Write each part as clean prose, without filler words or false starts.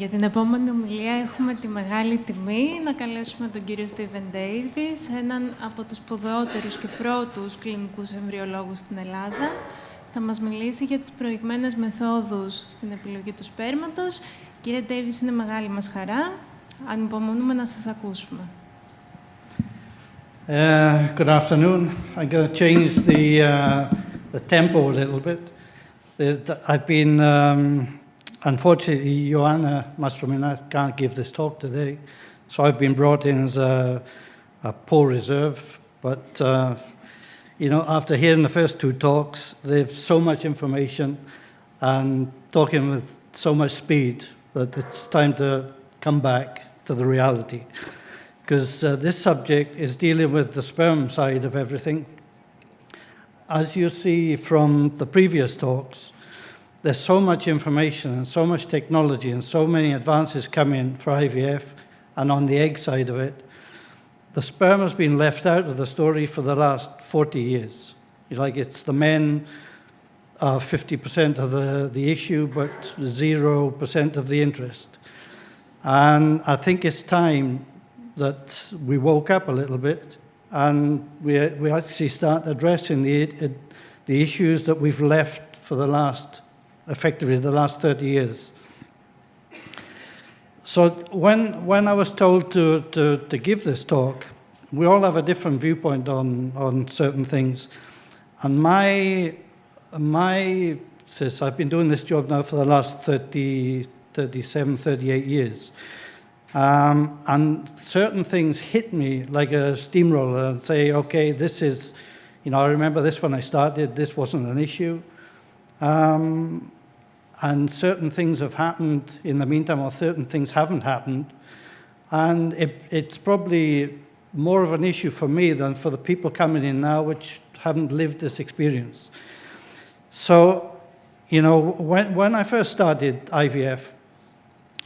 Για την επόμενη ομιλία έχουμε τη μεγάλη τιμή να καλέσουμε τον κύριο Davies, έναν από τους σπουδαιότερους και πρώτους κλινικούς εμβριολόγους στην Ελλάδα. Θα μας μιλήσει για τις προηγμένες μεθόδους στην επιλογή του σπέρματος. Κύριε Davies, είναι μεγάλη μας χαρά. Ανυπομονούμε να σας ακούσουμε. Good afternoon. I'm going to change the tempo a little bit. I've been, unfortunately, Joanna Mastrominat can't give this talk today, so I've been brought in as a poor reserve. But, after hearing the first two talks, they've so much information and talking with so much speed that it's time to come back to the reality. Because this subject is dealing with the sperm side of everything. As you see from the previous talks, there's so much information and so much technology and so many advances coming for IVF, and on the egg side of it, the sperm has been left out of the story for the last 40 years. Like it's the men are 50% of the issue, but 0% of the interest. And I think it's time that we woke up a little bit and we actually start addressing the issues that we've left for effectively the last 30 years. So when I was told to give this talk, we all have a different viewpoint on certain things. And I've been doing this job now for the last 37, 38 years. And certain things hit me like a steamroller and say, okay, this is, I remember this when I started, this wasn't an issue. And certain things have happened in the meantime, or certain things haven't happened. And it's probably more of an issue for me than for the people coming in now, which haven't lived this experience. So, when I first started IVF,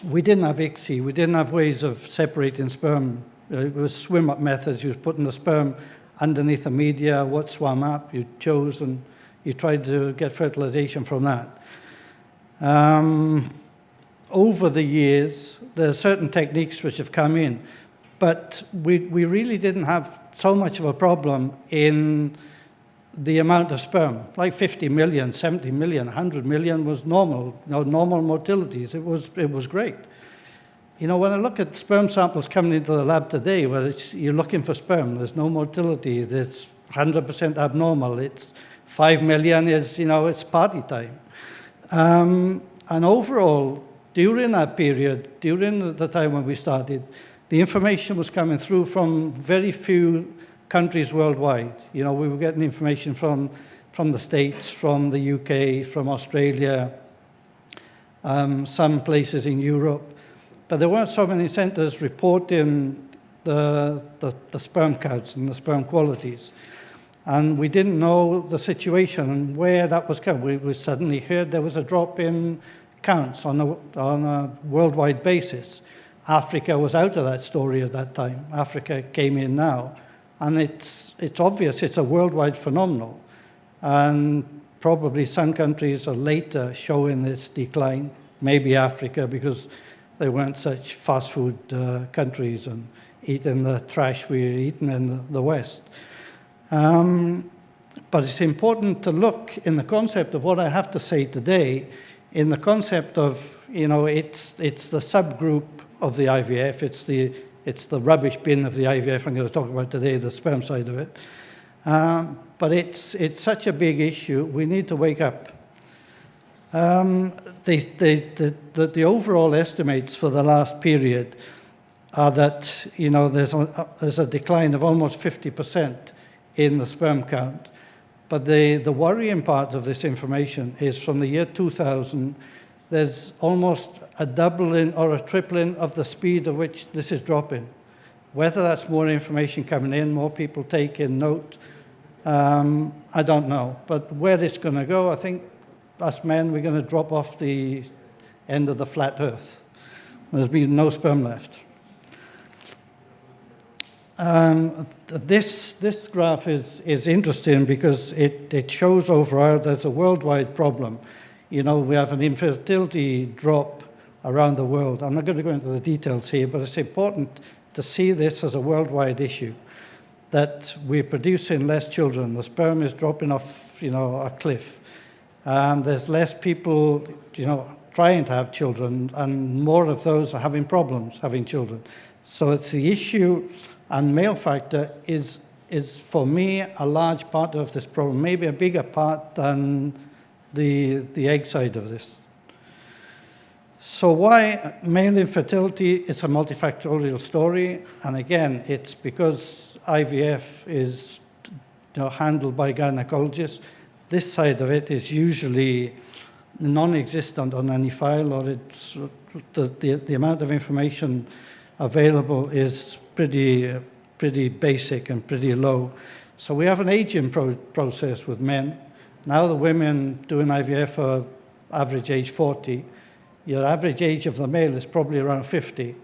we didn't have ICSI, we didn't have ways of separating sperm. It was swim-up methods. You was putting the sperm underneath the media, what swam up, you chose, and you tried to get fertilization from that. Over the years, there are certain techniques which have come in, but we really didn't have so much of a problem in the amount of sperm. Like 50 million, 70 million, 100 million was normal, normal motilities. It was great. When I look at sperm samples coming into the lab today, where you're looking for sperm, there's no motility, there's 100% abnormal, it's 5 million, it's party time. And overall, during that period, during the time when we started, the information was coming through from very few countries worldwide. We were getting information from the States, from the UK, from Australia, some places in Europe. But there weren't so many centers reporting the sperm counts and the sperm qualities. And we didn't know the situation and where that was coming. We suddenly heard there was a drop in counts on a worldwide basis. Africa was out of that story at that time. Africa came in now. And it's obvious it's a worldwide phenomenon. And probably some countries are later showing this decline, maybe Africa, because they weren't such fast food countries and eating the trash we were eating in the West. But it's important to look in the concept of what I have to say today, in the concept of, it's the subgroup of the IVF, it's the rubbish bin of the IVF I'm going to talk about today, the sperm side of it. But it's such a big issue, we need to wake up. The overall estimates for the last period are that, there's a decline of almost 50% in the sperm count. But the worrying part of this information is from the year 2000, there's almost a doubling or a tripling of the speed at which this is dropping. Whether that's more information coming in, more people taking note, I don't know. But where it's going to go, I think us men, we're going to drop off the end of the flat earth. There's been no sperm left. This graph is interesting because it shows overall there's a worldwide problem. We have an infertility drop around the world. I'm not going to go into the details here, but it's important to see this as a worldwide issue, that we're producing less children. The sperm is dropping off, a cliff. There's less people, trying to have children, and more of those are having problems having children. So it's the issue, and male factor is for me a large part of this problem, maybe a bigger part than the egg side of this. So why male infertility? It's a multifactorial story, and again, it's because IVF is handled by gynecologists. This side of it is usually non-existent on any file, or it's the amount of information available is pretty basic and pretty low. So we have an aging process with men. Now the women doing IVF are average age 40. Your average age of the male is probably around 50.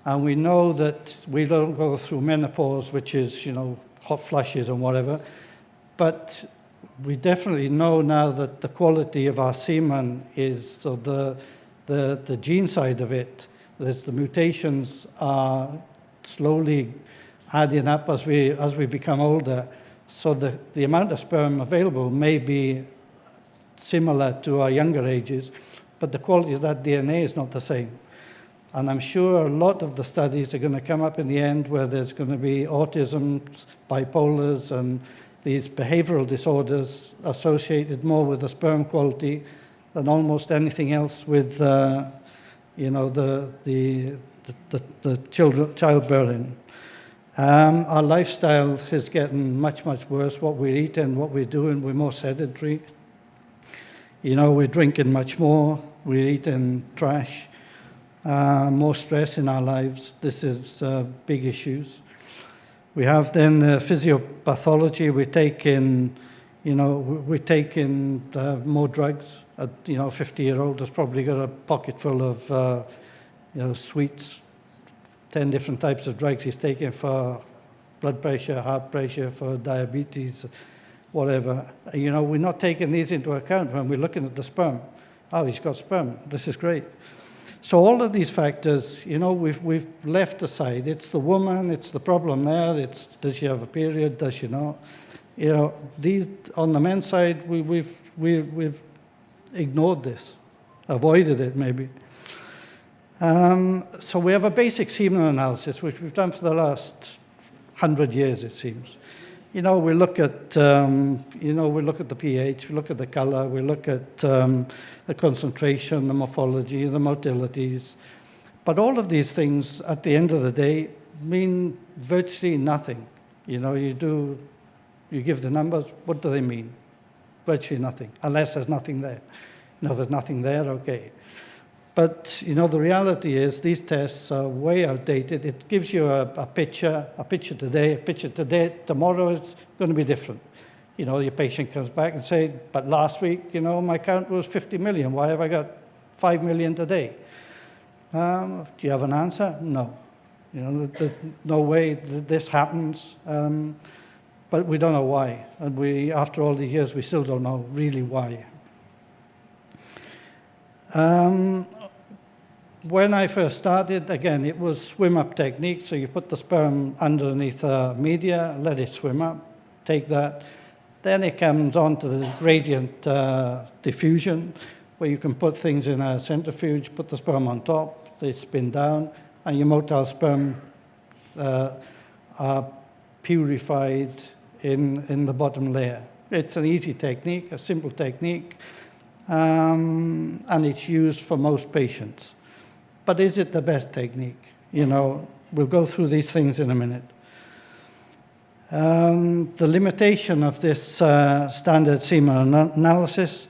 And we know that we don't go through menopause, which is, hot flushes and whatever. But we definitely know now that the quality of our semen is, so the gene side of it, the mutations are slowly adding up as we become older. So the amount of sperm available may be similar to our younger ages, but the quality of that DNA is not the same. And I'm sure a lot of the studies are going to come up in the end where there's going to be autism, bipolars, and these behavioral disorders associated more with the sperm quality than almost anything else with, the childbearing. Our lifestyle is getting much, much worse. What we're eating, what we're doing, we're more sedentary. We're drinking much more. We're eating trash. More stress in our lives. This is big issues. We have then the physiopathology. We're taking more drugs. A 50-year-old has probably got a pocket full of sweets, 10 different types of drugs he's taking for blood pressure, heart pressure, for diabetes, whatever. We're not taking these into account when we're looking at the sperm. Oh, he's got sperm. This is great. So all of these factors, we've left aside. It's the woman, it's the problem there, it's does she have a period, does she not? These on the men's side, we've ignored this, avoided it maybe. So we have a basic semen analysis, which we've done for the last 100 years, it seems. We look at the pH, we look at the color, we look at the concentration, the morphology, the motilities. But all of these things, at the end of the day, mean virtually nothing. You give the numbers, what do they mean? Virtually nothing, unless there's nothing there. If there's nothing there, okay. But, the reality is these tests are way outdated. It gives you a picture today, tomorrow it's going to be different. Your patient comes back and says, but last week, my count was 50 million. Why have I got 5 million today? Do you have an answer? No. There's no way this happens. But we don't know why. And after all these years, we still don't know really why. When I first started, again, it was swim-up technique. So you put the sperm underneath a media, let it swim up, take that. Then it comes on to the gradient diffusion, where you can put things in a centrifuge, put the sperm on top, they spin down, and your motile sperm are purified in the bottom layer. It's an easy technique, a simple technique, and it's used for most patients. But is it the best technique? We'll go through these things in a minute. The limitation of this standard semen analysis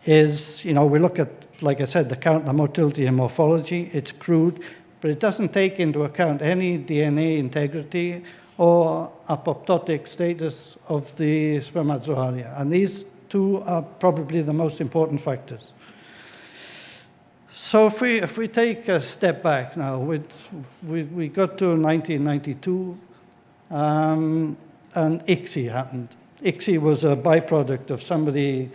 is, we look at, like I said, the count, the motility and morphology. It's crude, but it doesn't take into account any DNA integrity or apoptotic status of the spermatozoaria. And these two are probably the most important factors. So if we take a step back now, we got to 1992, and ICSI happened. ICSI was a byproduct of somebody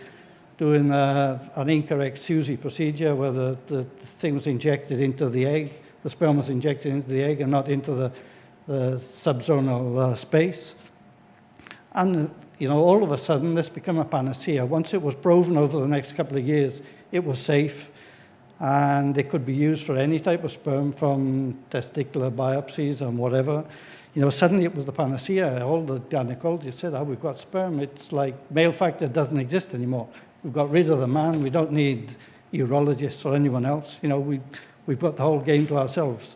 doing an incorrect SUSI procedure where the thing was injected into the egg, the sperm was injected into the egg and not into the subzonal space. And, all of a sudden, this became a panacea. Once it was proven over the next couple of years, it was safe, and it could be used for any type of sperm, from testicular biopsies and whatever. Suddenly it was the panacea. All the gynecologists said, we've got sperm. It's like male factor doesn't exist anymore. We've got rid of the man. We don't need urologists or anyone else. We've got the whole game to ourselves.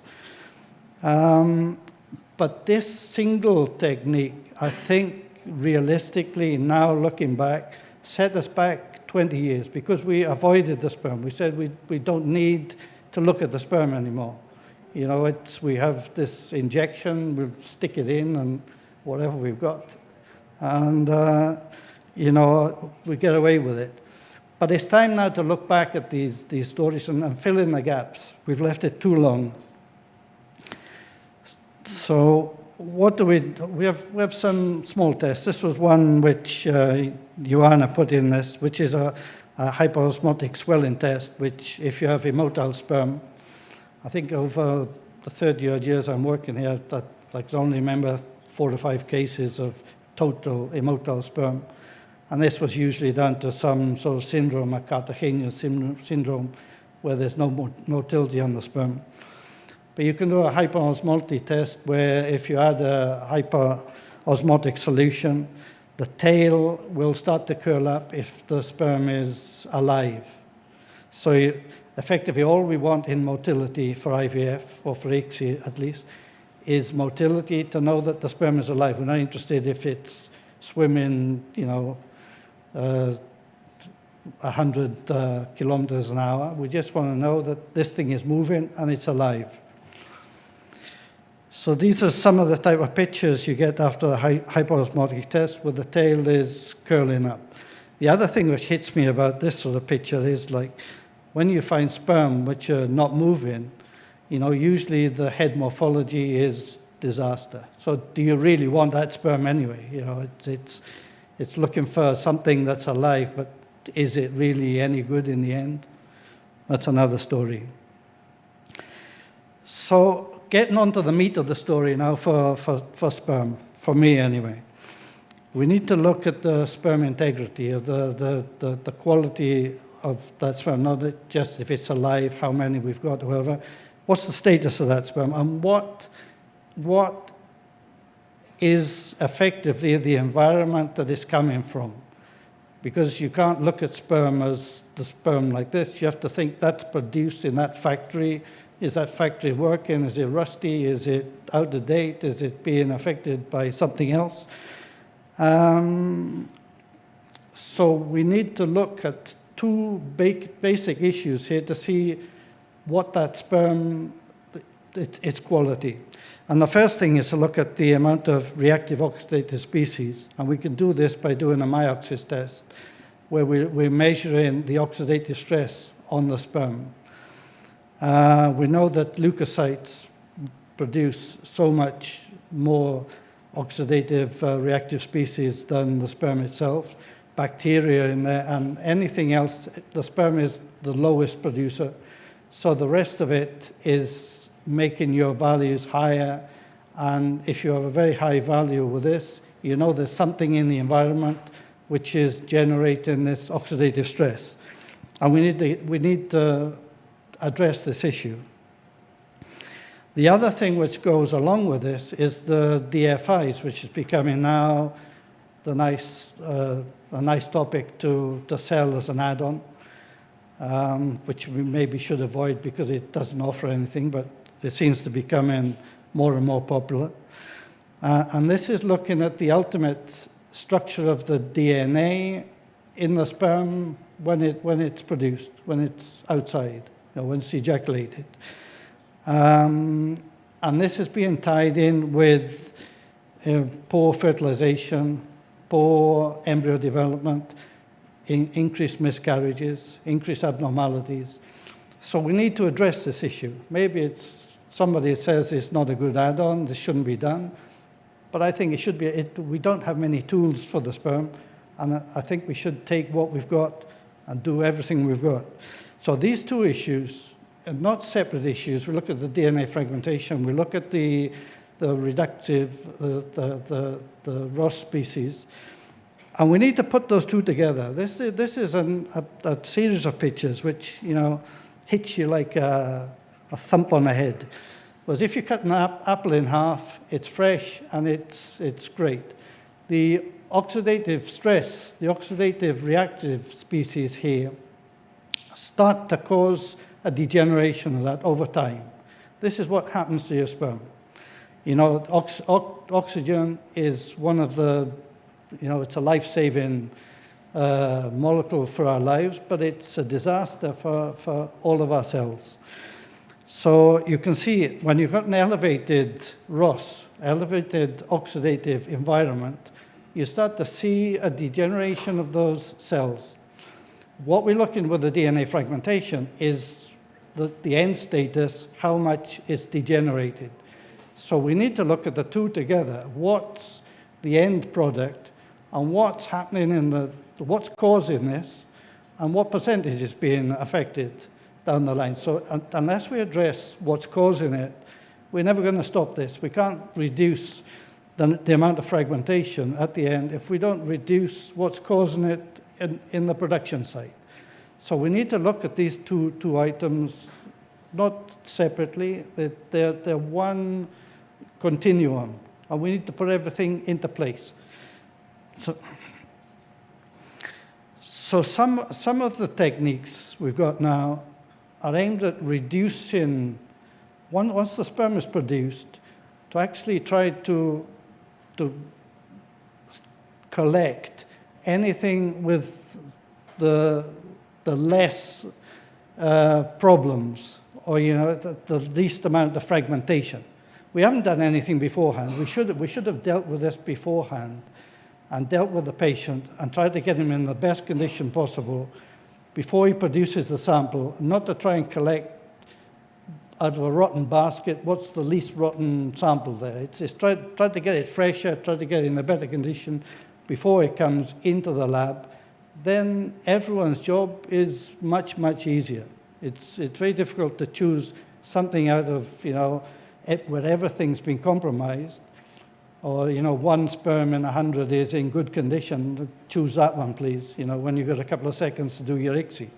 But this single technique, I think, realistically, now looking back, set us back 20 years because we avoided the sperm. We said we don't need to look at the sperm anymore. We have this injection, we'll stick it in and whatever we've got. And, we get away with it. But it's time now to look back at these stories and fill in the gaps. We've left it too long. So what do we do? We have some small tests. This was one which Joanna put in this, which is a hyperosmotic swelling test, which if you have immotile sperm, I think over the 30-odd years I'm working here, that I can only remember 4 to 5 cases of total immotile sperm. And this was usually done to some sort of syndrome, a Cartagena syndrome, where there's no motility on the sperm. But you can do a hyperosmotic test where if you add a hyperosmotic solution, the tail will start to curl up if the sperm is alive. So effectively, all we want in motility for IVF, or for ICSI at least, is motility to know that the sperm is alive. We're not interested if it's swimming, 100 kilometers an hour. We just want to know that this thing is moving and it's alive. So these are some of the type of pictures you get after a hyperosmotic test where the tail is curling up. The other thing which hits me about this sort of picture is like when you find sperm which are not moving, usually the head morphology is disaster. So do you really want that sperm anyway? It's looking for something that's alive, but is it really any good in the end? That's another story. So getting on to the meat of the story now for sperm, for me anyway. We need to look at the sperm integrity, of the quality of that sperm, not just if it's alive, how many we've got, whatever. What's the status of that sperm? And what is effectively the environment that it's coming from? Because you can't look at sperm as the sperm like this. You have to think that's produced in that factory. Is that factory working? Is it rusty? Is it out of date? Is it being affected by something else? So we need to look at two basic issues here to see what that sperm, its quality. And the first thing is to look at the amount of reactive oxidative species. And we can do this by doing a myoxis test, where we're measuring the oxidative stress on the sperm. We know that leukocytes produce so much more oxidative reactive species than the sperm itself. Bacteria in there and anything else, the sperm is the lowest producer. So the rest of it is making your values higher. And if you have a very high value with this, there's something in the environment which is generating this oxidative stress. And we need to address this issue. The other thing which goes along with this is the DFIs, which is becoming now a nice topic to sell as an add-on, which we maybe should avoid because it doesn't offer anything, but it seems to be becoming more and more popular. And this is looking at the ultimate structure of the DNA in the sperm when it's produced, when it's outside, when it's ejaculated. And this is being tied in with poor fertilization, poor embryo development, increased miscarriages, increased abnormalities. So we need to address this issue. Maybe somebody says it's not a good add-on, this shouldn't be done, but I think it should be. We don't have many tools for the sperm, and I think we should take what we've got, and do everything we've got. So these two issues are not separate issues. We look at the DNA fragmentation, we look at the reductive, the Ross species, and we need to put those two together. This is a series of pictures which, you know, hits you like a thump on the head. Whereas if you cut an apple in half, it's fresh and it's great. The oxidative stress, the oxidative reactive species here, start to cause a degeneration of that over time. This is what happens to your sperm. You know, oxygen is one of the, you know, it's a life-saving molecule for our lives, but it's a disaster for all of our cells. So you can see it when you've got an elevated ROS, elevated oxidative environment, you start to see a degeneration of those cells. What we're looking with the DNA fragmentation is the end status, how much is degenerated. So we need to look at the two together. What's the end product and what's happening what's causing this and what percentage is being affected down the line. So unless we address what's causing it, we're never going to stop this. We can't reduce the amount of fragmentation at the end if we don't reduce what's causing it in the production site. So we need to look at these two items not separately. They're one continuum, and we need to put everything into place. So some of the techniques we've got now are aimed at reducing, once the sperm is produced, to actually try to collect anything with the less problems, or, you know, the least amount of fragmentation. We haven't done anything beforehand. We should have dealt with this beforehand and dealt with the patient and tried to get him in the best condition possible before he produces the sample, not to try and collect out of a rotten basket what's the least rotten sample there. It's try to get it fresher, try to get it in a better condition before it comes into the lab. Then everyone's job is much, much easier. It's very difficult to choose something out of, you know, where everything's been compromised, or, you know, one sperm in 100 is in good condition, choose that one, please, you know, when you've got a couple of seconds to do your ICSI.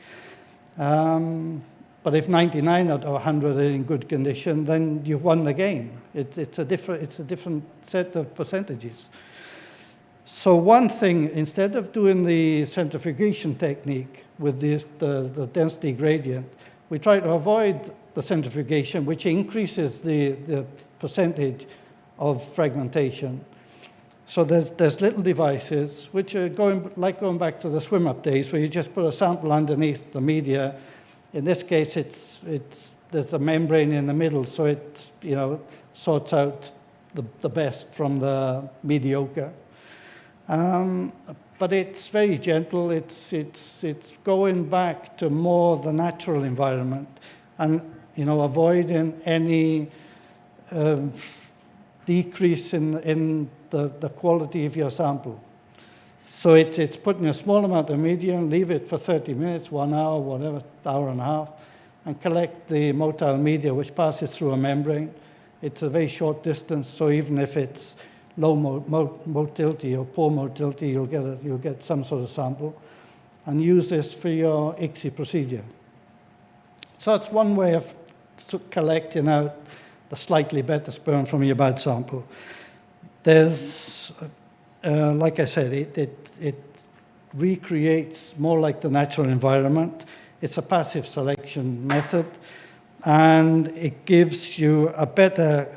But if 99 out of 100 are in good condition, then you've won the game. It's a different set of percentages. So one thing, instead of doing the centrifugation technique with the density gradient, we try to avoid the centrifugation, which increases the percentage of fragmentation. So there's little devices which are going back to the swim-up days, where you just put a sample underneath the media. In this case, there's a membrane in the middle, so it, you know, sorts out the best from the mediocre. But it's very gentle. It's going back to more the natural environment, and, you know, avoiding any decrease in the quality of your sample. So it's putting a small amount of medium, leave it for 30 minutes, 1 hour, whatever, hour and a half, and collect the motile media, which passes through a membrane. It's a very short distance, so even if it's low motility or poor motility, you'll get some sort of sample, and use this for your ICSI procedure. So that's one way of collecting out the slightly better sperm from your bad sample. There's, like I said, it recreates more like the natural environment. It's a passive selection method, and it gives you a better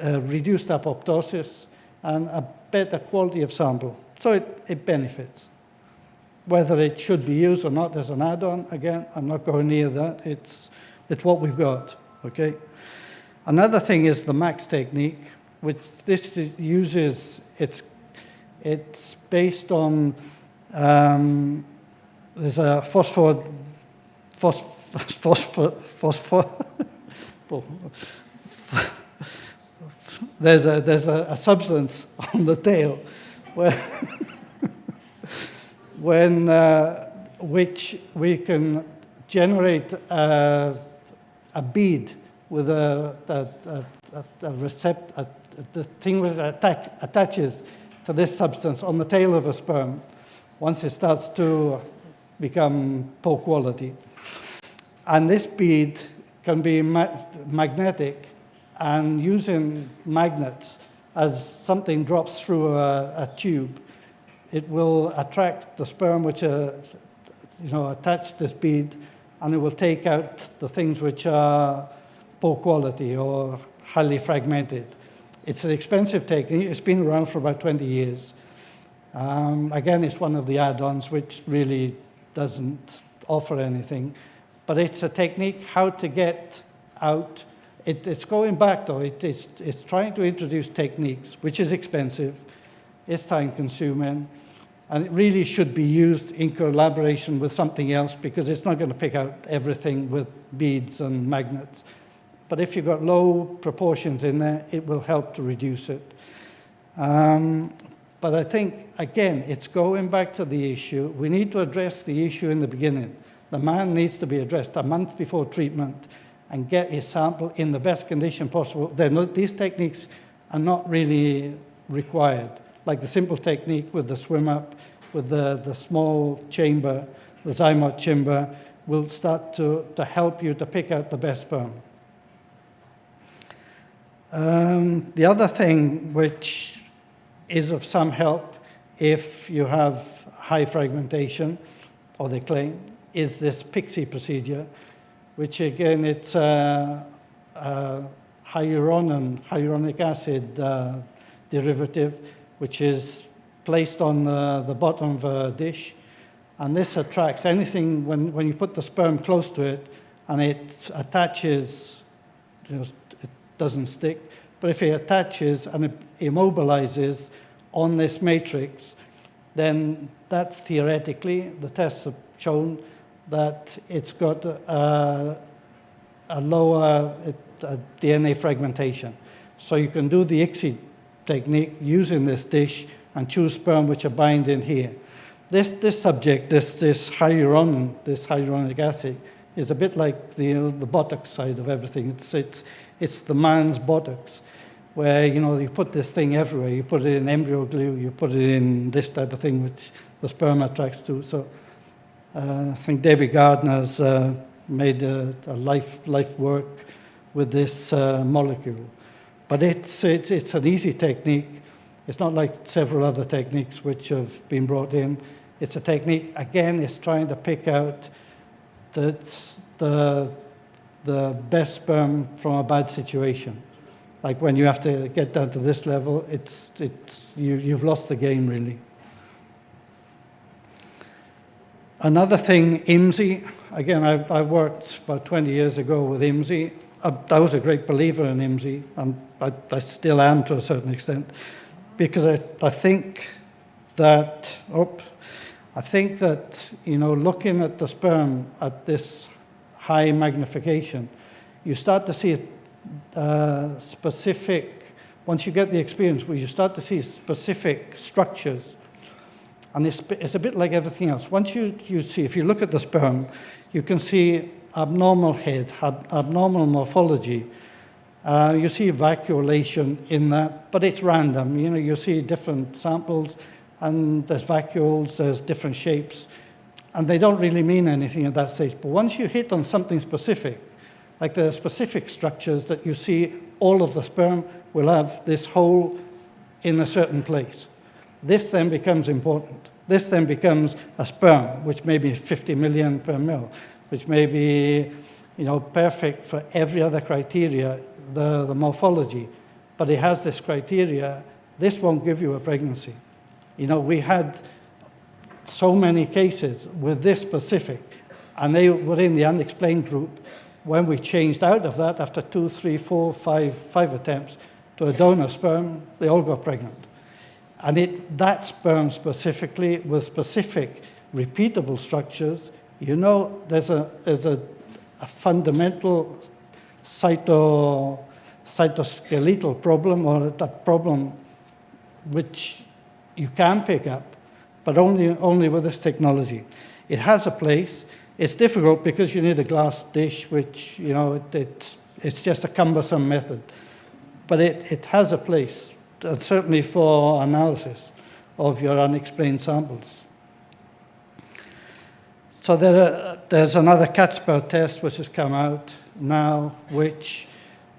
reduced apoptosis and a better quality of sample. So it benefits. Whether it should be used or not as an add-on, again, I'm not going near that. It's what we've got, okay? Another thing is the MAX technique, which this uses, it's based on, there's a there's a substance on the tail where when which we can generate a bead with the thing that attaches to this substance on the tail of a sperm once it starts to become poor quality. And this bead can be magnetic, and using magnets, as something drops through a tube, it will attract the sperm which are, attached to this bead, and it will take out the things which are poor quality or highly fragmented. It's an expensive technique. It's been around for about 20 years. Again, it's one of the add-ons which really doesn't offer anything. But it's a technique how to get out. It's going back, though. It's trying to introduce techniques, which is expensive. It's time-consuming. And it really should be used in collaboration with something else, because it's not going to pick out everything with beads and magnets. But if you've got low proportions in there, it will help to reduce it. But I think, again, it's going back to the issue. We need to address the issue in the beginning. The man needs to be addressed a month before treatment and get his sample in the best condition possible. These techniques are not really required. Like the simple technique with the swim up, with the small chamber, the zymote chamber, will start to help you to pick out the best sperm. The other thing which is of some help if you have high fragmentation, or they claim, is this PIXI procedure, which again, it's hyaluronic acid derivative, which is placed on the bottom of a dish. And this attracts anything, when you put the sperm close to it and it attaches, it doesn't stick, but if it attaches and it immobilizes on this matrix, then that theoretically, the tests have shown that it's got a lower DNA fragmentation. So you can do the ICSI technique using this dish and choose sperm which are binding here. This subject, this hyaluronic acid, is a bit like the buttocks side of everything. It's the man's buttocks, where you put this thing everywhere. You put it in embryo glue, you put it in this type of thing which the sperm attracts to. So I think David Gardner's made a life work with this molecule. But it's an easy technique. It's not like several other techniques which have been brought in. It's a technique, again, it's trying to pick out the best sperm from a bad situation. Like when you have to get down to this level, you've lost the game, really. Another thing, IMSI. Again, I worked about 20 years ago with IMSI. I was a great believer in IMSI, and I still am to a certain extent, because I think that, looking at the sperm at this high magnification, you start to see specific, once you get the experience, where you start to see specific structures. And it's a bit like everything else. Once you see, if you look at the sperm, you can see abnormal head, abnormal morphology. You see vacuolation in that, but it's random. You see different samples, and there's vacuoles, there's different shapes, and they don't really mean anything at that stage. But once you hit on something specific, like there are specific structures that you see, all of the sperm will have this hole in a certain place. This then becomes important. This then becomes a sperm, which may be 50 million per mil, which may be, perfect for every other criteria, the morphology. But it has this criteria. This won't give you a pregnancy. We had so many cases with this specific, and they were in the unexplained group. When we changed out of that after 2, 3, 4, 5 attempts to a donor sperm, they all got pregnant. And that sperm specifically with specific repeatable structures, there's a fundamental cytoskeletal problem, or a problem which you can pick up, but only with this technology. It has a place. It's difficult because you need a glass dish, which, you know, it's just a cumbersome method. But it has a place, certainly for analysis of your unexplained samples. So there's another Catspaw test which has come out now, which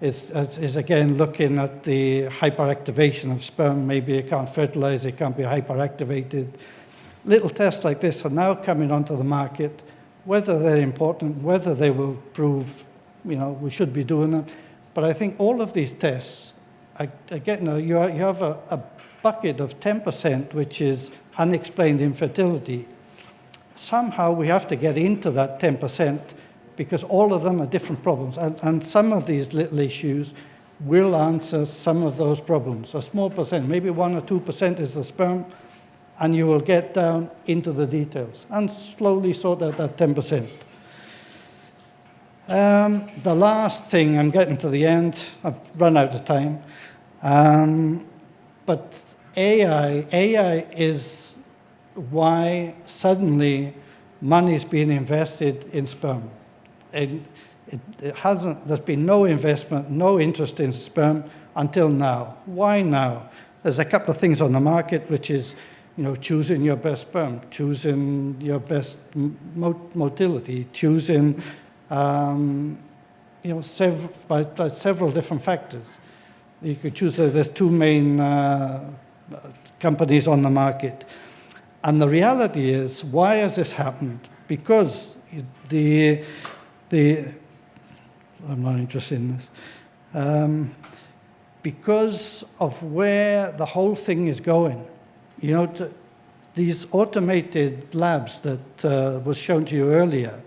is again looking at the hyperactivation of sperm. Maybe it can't fertilize, it can't be hyperactivated. Little tests like this are now coming onto the market. Whether they're important, whether they will prove, you know, we should be doing them. But I think all of these tests, again, you have a bucket of 10%, which is unexplained infertility. Somehow we have to get into that 10% because all of them are different problems. And some of these little issues will answer some of those problems. A small percent, maybe 1 or 2% is the sperm, and you will get down into the details and slowly sort out that 10%. The last thing, I'm getting to the end, I've run out of time, but AI is why suddenly money is being invested in sperm. It hasn't, there's been no investment, no interest in sperm until now. Why now? There's a couple of things on the market, which is, you know, choosing your best sperm, choosing your best motility, choosing, you know, several different factors. You could choose, there's two main companies on the market. And the reality is, why has this happened? Because I'm not interested in this. Because of where the whole thing is going. You know, these automated labs that was shown to you earlier,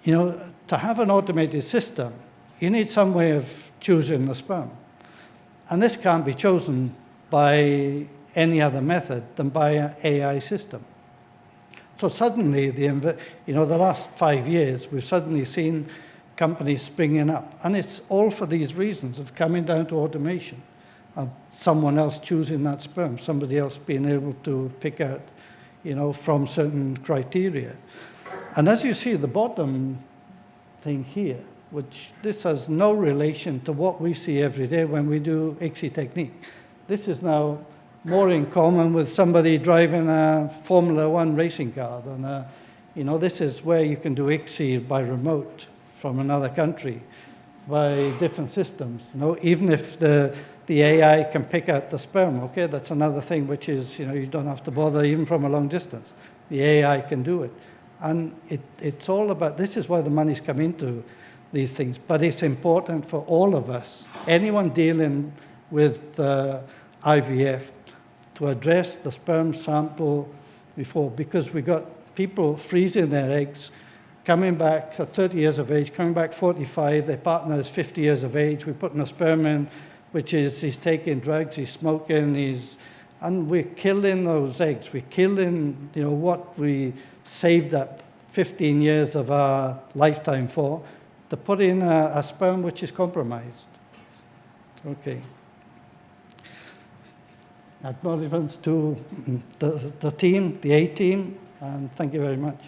you know, to have an automated system, you need some way of choosing the sperm. And this can't be chosen by any other method than by an AI system. So suddenly, the last 5 years, we've suddenly seen companies springing up. And it's all for these reasons of coming down to automation, of someone else choosing that sperm, somebody else being able to pick out, you know, from certain criteria. And as you see, the bottom thing here, which this has no relation to what we see every day when we do ICSI technique. This is now more in common with somebody driving a Formula One racing car than you know, this is where you can do ICSI by remote from another country by different systems. You know, even if the AI can pick out the sperm, okay, that's another thing which is, you know, you don't have to bother even from a long distance. The AI can do it. And it's all about, this is why the money's come into these things, but it's important for all of us, anyone dealing with IVF, to address the sperm sample before, because we got people freezing their eggs, coming back at 30 years of age, coming back 45, their partner is 50 years of age, we're putting a sperm in, which is, he's taking drugs, he's smoking, and we're killing those eggs. We're killing, you know, what we saved up 15 years of our lifetime for, to put in a sperm which is compromised. Okay. Acknowledgements to the team, the A team, and thank you very much.